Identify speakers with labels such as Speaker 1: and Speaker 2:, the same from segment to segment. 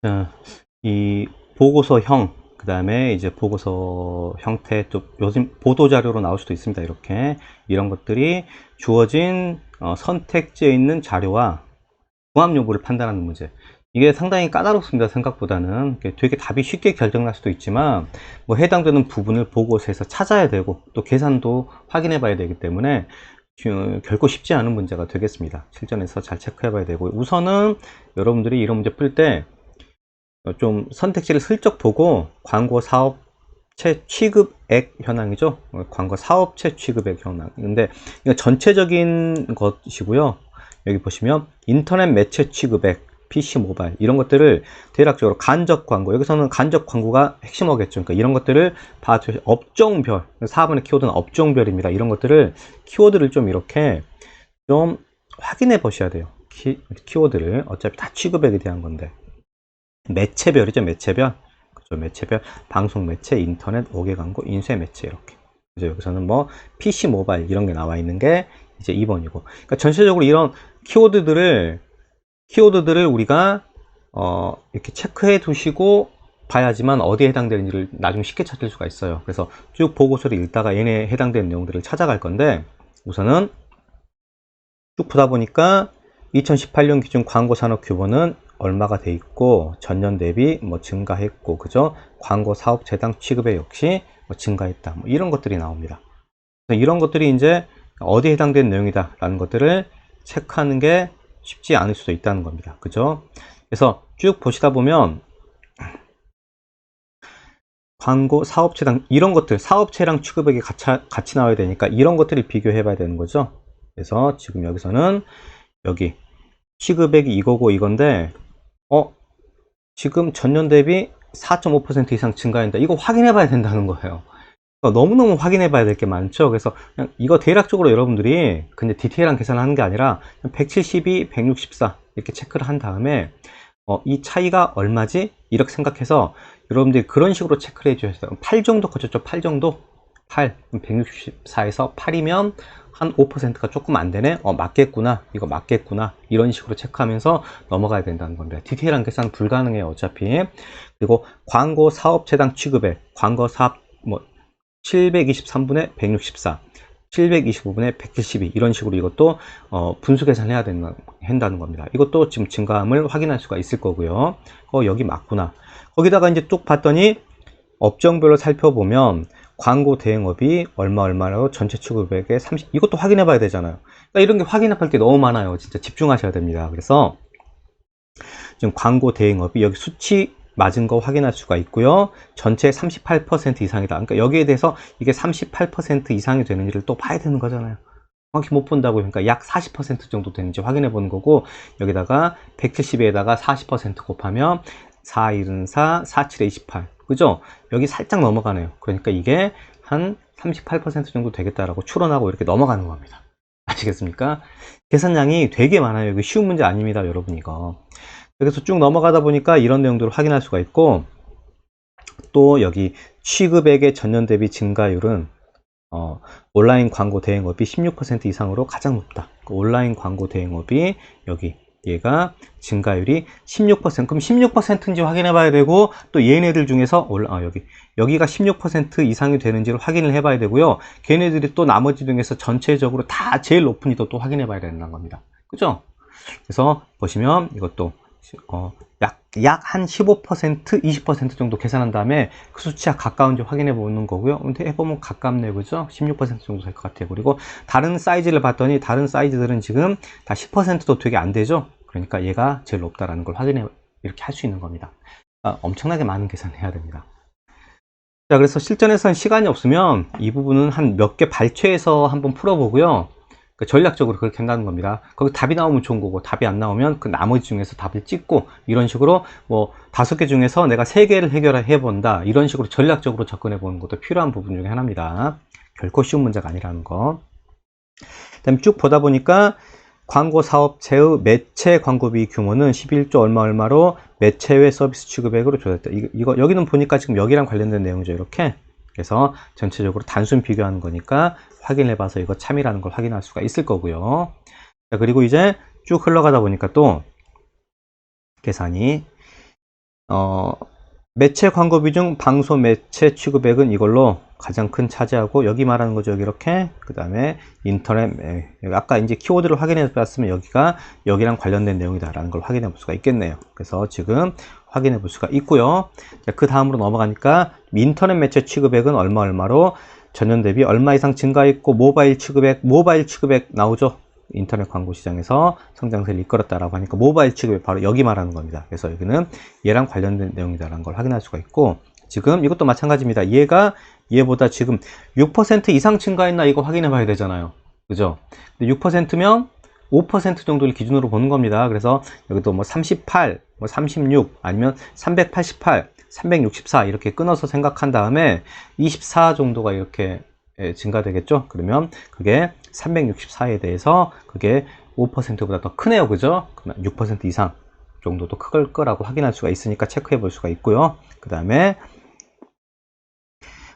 Speaker 1: 자, 이 보고서형, 그 다음에 이제 보고서 형태, 또 요즘 보도자료로 나올 수도 있습니다. 이렇게 이런 것들이 주어진 선택지에 있는 자료와 궁합 여부를 판단하는 문제. 이게 상당히 까다롭습니다. 생각보다는 되게 답이 쉽게 결정날 수도 있지만 뭐 해당되는 부분을 보고서에서 찾아야 되고 또 계산도 확인해 봐야 되기 때문에 결코 쉽지 않은 문제가 되겠습니다. 실전에서 잘 체크해 봐야 되고, 우선은 여러분들이 이런 문제 풀때 좀 선택지를 슬쩍 보고 광고 사업체 취급액 현황이죠. 광고 사업체 취급액 현황. 근데 이거 전체적인 것이고요. 여기 보시면 인터넷 매체 취급액, PC 모바일 이런 것들을 대략적으로 간접 광고, 여기서는 간접 광고가 핵심어겠죠. 그러니까 이런 것들을 봐주세요. 업종별, 4번의 키워드는 업종별입니다. 이런 것들을 키워드를 좀 이렇게 좀 확인해 보셔야 돼요. 키워드를 어차피 다 취급액에 대한 건데. 매체별이죠. 매체별. 그죠. 매체별. 방송 매체, 인터넷, 5개 광고, 인쇄 매체 이렇게. 그죠. 여기서는 뭐 PC 모바일 이런 게 나와 있는 게 이제 2번이고. 그러니까 전체적으로 이런 키워드들을 우리가 이렇게 체크해 두시고 봐야지만 어디에 해당되는지를 나중에 쉽게 찾을 수가 있어요. 그래서 쭉 보고서를 읽다가 얘네에 해당되는 내용들을 찾아갈 건데, 우선은 쭉 보다 보니까 2018년 기준 광고 산업 규모는 얼마가 돼 있고, 전년 대비 뭐 증가했고, 그죠? 광고 사업체당 취급액 역시 뭐 증가했다. 뭐 이런 것들이 나옵니다. 이런 것들이 이제 어디에 해당되는 내용이다 라는 것들을 체크하는 게 쉽지 않을 수도 있다는 겁니다. 그죠? 그래서 쭉 보시다 보면 광고 사업체당 이런 것들, 사업체랑 취급액이 같이 나와야 되니까 이런 것들을 비교해 봐야 되는 거죠. 그래서 지금 여기서는 여기 취급액이 이거고 이건데, 지금 전년 대비 4.5% 이상 증가한다. 이거 확인해 봐야 된다는 거예요. 너무너무 확인해 봐야 될 게 많죠. 그래서 그냥 이거 대략적으로 여러분들이 근데 디테일한 계산을 하는 게 아니라 172, 164 이렇게 체크를 한 다음에 이 차이가 얼마지? 이렇게 생각해서 여러분들이 그런 식으로 체크를 해 주셨어요. 8 정도 거쳤죠. 8 정도? 8, 164에서 8이면 한 5%가 조금 안 되네? 맞겠구나. 이거 맞겠구나. 이런 식으로 체크하면서 넘어가야 된다는 겁니다. 디테일한 계산 불가능해요. 어차피. 그리고 광고 사업체당 취급액, 광고 사업, 723분의 164, 725분의 172 이런 식으로 이것도 분수 계산해야 된다는 겁니다. 이것도 지금 증가함을 확인할 수가 있을 거고요. 여기 맞구나. 거기다가 이제 뚝 봤더니 업종별로 살펴보면 광고 대행업이 얼마로 전체 취급액의 30, 이것도 확인해 봐야 되잖아요. 그러니까 이런 게 확인할 게 너무 많아요. 진짜 집중하셔야 됩니다. 그래서 지금 광고 대행업이 여기 수치 맞은 거 확인할 수가 있고요. 전체 38% 이상이다. 그러니까 여기에 대해서 이게 38% 이상이 되는지를 또 봐야 되는 거잖아요. 정확히 못 본다고. 그러니까 약 40% 정도 되는지 확인해 보는 거고, 여기다가 170에다가 40% 곱하면 4, 1은 4, 4, 7에 28. 그죠? 여기 살짝 넘어가네요. 그러니까 이게 한 38% 정도 되겠다라고 추론하고 이렇게 넘어가는 겁니다. 아시겠습니까? 계산량이 되게 많아요. 이거 쉬운 문제 아닙니다, 여러분. 이거. 여기서 쭉 넘어가다 보니까 이런 내용들을 확인할 수가 있고, 또 여기 취급액의 전년 대비 증가율은 온라인 광고 대행업이 16% 이상으로 가장 높다. 온라인 광고 대행업이 여기 얘가 증가율이 16%. 그럼 16%인지 확인해 봐야 되고, 또 얘네들 중에서 여기가 16% 이상이 되는지를 확인을 해 봐야 되고요. 걔네들이 또 나머지 중에서 전체적으로 다 제일 높은지 또 확인해 봐야 된다는 겁니다. 그죠? 그래서 보시면 이것도 약 한 15%, 20% 정도 계산한 다음에 그 수치와 가까운지 확인해 보는 거고요. 근데 해보면 가깝네요. 그죠? 16% 정도 될 것 같아요. 그리고 다른 사이즈를 봤더니 다른 사이즈들은 지금 다 10%도 되게 안 되죠? 그러니까 얘가 제일 높다라는 걸 확인해, 이렇게 할 수 있는 겁니다. 엄청나게 많은 계산을 해야 됩니다. 자, 그래서 실전에서는 시간이 없으면 이 부분은 한 몇 개 발췌해서 한번 풀어보고요. 전략적으로 그렇게 한다는 겁니다. 거기 답이 나오면 좋은 거고, 답이 안 나오면 그 나머지 중에서 답을 찍고, 이런 식으로 뭐 5개 중에서 내가 3개를 해결해 본다, 이런 식으로 전략적으로 접근해 보는 것도 필요한 부분 중에 하나입니다. 결코 쉬운 문제가 아니라는 거. 그다음에 쭉 보다 보니까 광고 사업체의 매체 광고비 규모는 11조 얼마로 매체 외 서비스 취급액으로 조절했다. 이거 여기는 보니까 지금 여기랑 관련된 내용이죠. 이렇게. 그래서 전체적으로 단순 비교하는 거니까 확인해 봐서 이거 참이라는 걸 확인할 수가 있을 거고요. 자, 그리고 이제 쭉 흘러가다 보니까 또 계산이 매체 광고 비중, 방송 매체 취급액은 이걸로 가장 큰 차지하고, 여기 말하는 거죠. 여기 이렇게. 그 다음에 인터넷, 여기 아까 이제 키워드를 확인해 봤으면 여기가 여기랑 관련된 내용이다라는 걸 확인해 볼 수가 있겠네요. 그래서 지금 확인해 볼 수가 있고요. 그 다음으로 넘어가니까 인터넷 매체 취급액은 얼마로 전년 대비 얼마 이상 증가했고, 모바일 취급액 나오죠. 인터넷 광고 시장에서 성장세를 이끌었다라고 하니까 모바일 취급액 바로 여기 말하는 겁니다. 그래서 여기는 얘랑 관련된 내용이다라는 걸 확인할 수가 있고, 지금 이것도 마찬가지입니다. 얘보다 지금 6% 이상 증가했나 이거 확인해 봐야 되잖아요. 그죠? 근데 6%면 5% 정도를 기준으로 보는 겁니다. 그래서 여기도 뭐 38, 뭐 36, 아니면 388, 364 이렇게 끊어서 생각한 다음에 24 정도가 이렇게 증가되겠죠? 그러면 그게 364에 대해서 그게 5%보다 더 크네요. 그죠? 그러면 6% 이상 정도도 클 거라고 확인할 수가 있으니까 체크해 볼 수가 있고요. 그 다음에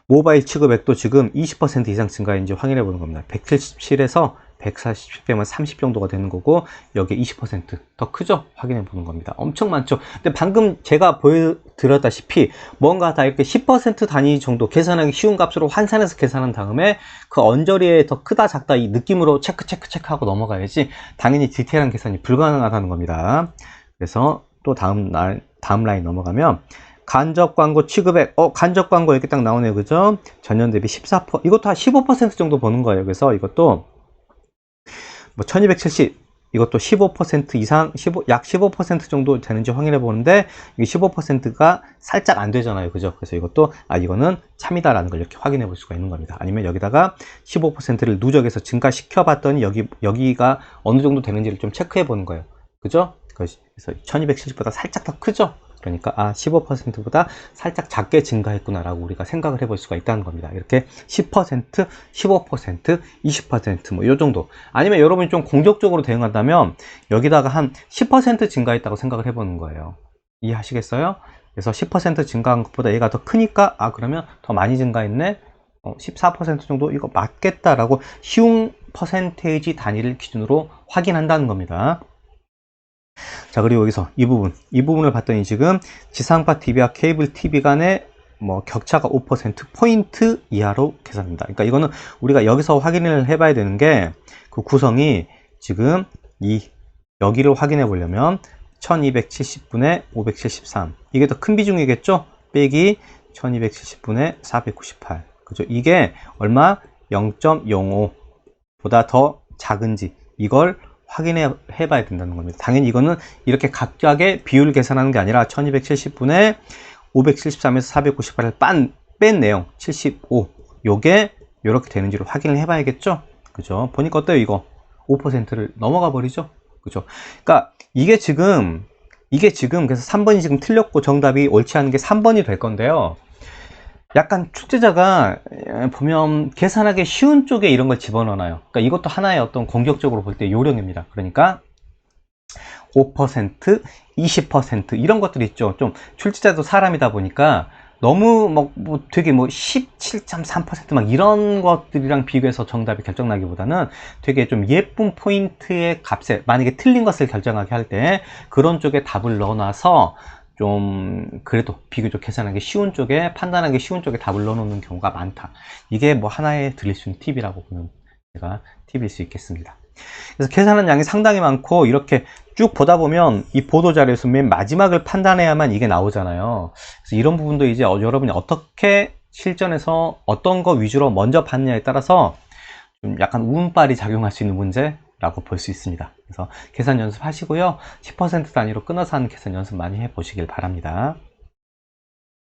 Speaker 1: 모바일 취급액도 지금 20% 이상 증가했는지 확인해 보는 겁니다. 177에서 140 빼면 30 정도가 되는 거고, 여기 20% 더 크죠? 확인해 보는 겁니다. 엄청 많죠? 근데 방금 제가 보여드렸다시피 뭔가 다 이렇게 10% 단위 정도 계산하기 쉬운 값으로 환산해서 계산한 다음에 그 언저리에 더 크다 작다 이 느낌으로 체크하고 넘어가야지 당연히 디테일한 계산이 불가능하다는 겁니다. 그래서 또 다음 라인 넘어가면 간접 광고 취급액, 간접 광고 이렇게 딱 나오네요. 그죠? 전년 대비 14%, 이것도 한 15% 정도 보는 거예요. 그래서 이것도 뭐 1270, 이것도 15% 이상, 약 15% 정도 되는지 확인해 보는데, 이게 15%가 살짝 안 되잖아요. 그죠? 그래서 이것도, 이거는 참이다라는 걸 이렇게 확인해 볼 수가 있는 겁니다. 아니면 여기다가 15%를 누적해서 증가시켜 봤더니 여기가 어느 정도 되는지를 좀 체크해 보는 거예요. 그죠? 그래서 1270보다 살짝 더 크죠? 그러니까 15%보다 살짝 작게 증가했구나 라고 우리가 생각을 해볼 수가 있다는 겁니다. 이렇게 10%, 15%, 20% 뭐 이 정도. 아니면 여러분이 좀 공격적으로 대응한다면 여기다가 한 10% 증가했다고 생각을 해보는 거예요. 이해하시겠어요? 그래서 10% 증가한 것보다 얘가 더 크니까 그러면 더 많이 증가했네. 14% 정도 이거 맞겠다라고 쉬운 퍼센테이지 단위를 기준으로 확인한다는 겁니다. 자, 그리고 여기서 이 부분을 봤더니 지금 지상파 TV와 케이블 TV 간의 뭐 격차가 5%포인트 이하로 계산됩니다. 그러니까 이거는 우리가 여기서 확인을 해봐야 되는 게 그 구성이 지금 여기를 확인해 보려면 1270분의 573 이게 더 큰 비중이겠죠? 빼기 1270분의 498 그죠? 이게 얼마? 0.05보다 더 작은지 이걸 확인해 봐야 된다는 겁니다. 당연히 이거는 이렇게 각각의 비율 계산하는 게 아니라 1270분의 573에서 498을 뺀 내용 75 요게 이렇게 되는지를 확인을 해 봐야겠죠. 그죠? 보니까 어때요? 이거 5%를 넘어가 버리죠. 그죠? 그러니까 이게 지금 그래서 3번이 지금 틀렸고 정답이 옳지 않은 게 3번이 될 건데요. 약간 출제자가 보면 계산하기 쉬운 쪽에 이런 걸 집어넣어요. 그러니까 이것도 하나의 어떤 공격적으로 볼 때 요령입니다. 그러니까 5%, 20% 이런 것들이 있죠. 좀 출제자도 사람이다 보니까 너무 뭐 되게 뭐 17.3% 막 이런 것들이랑 비교해서 정답이 결정나기보다는 되게 좀 예쁜 포인트의 값에 만약에 틀린 것을 결정하게 할 때 그런 쪽에 답을 넣어놔서 좀 그래도 비교적 계산하기 쉬운 쪽에 판단하기 쉬운 쪽에 답을 넣어놓는 경우가 많다. 이게 뭐 하나의 드릴 수 있는 팁이라고 보면 제가 팁일 수 있겠습니다. 그래서 계산한 양이 상당히 많고 이렇게 쭉 보다 보면 이 보도자료에서 맨 마지막을 판단해야만 이게 나오잖아요. 그래서 이런 부분도 이제 여러분이 어떻게 실전에서 어떤 거 위주로 먼저 봤느냐에 따라서 좀 약간 운빨이 작용할 수 있는 문제라고 볼 수 있습니다. 그래서 계산 연습하시고요. 10% 단위로 끊어서 하는 계산 연습 많이 해보시길 바랍니다.